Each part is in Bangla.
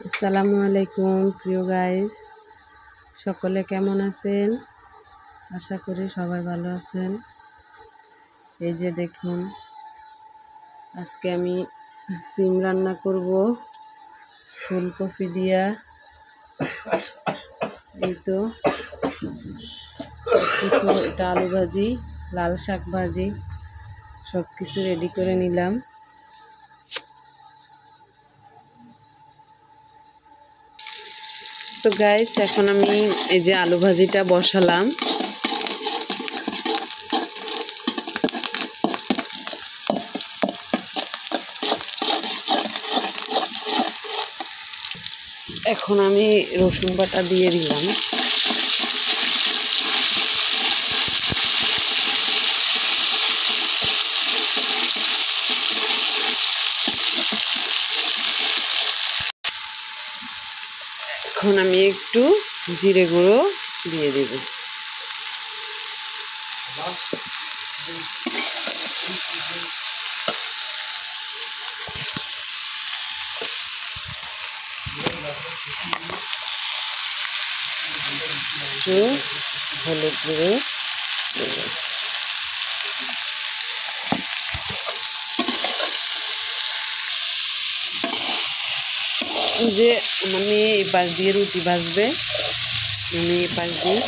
আসসালামু আলাইকুম প্রিয় গাইস, সকলে কেমন আছেন? আশা করি সবাই ভালো আছেন। এই যে দেখুন, আজকে আমি সিম রান্না করব ফুলকপি দিয়া। এই তো কিছু, এটা আলু ভাজি, লাল শাক ভাজি, সব কিছু রেডি করে নিলাম। তো গাইস, এখন আমি এই যে আলু ভাজিটা বসালাম। এখন আমি রসুন বাটা দিয়ে দিলাম। এখন আমি একটু জিরে গুঁড়ো দিয়ে দেব। একটু হলুদ গুঁড়ো দেব। যে আমার মেয়ে এই পাশ দিয়ে রুটি ভাজবে, আমি এই পাশ দিয়ে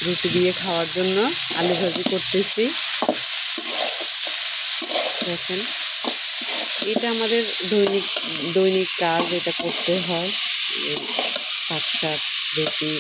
রুটি দিয়ে খাওয়ার জন্য আলু ভাজি করতেছি। দেখেন, এটা আমাদের দৈনিক কাজ, এটা করতে হয়। পাট শাক রুটি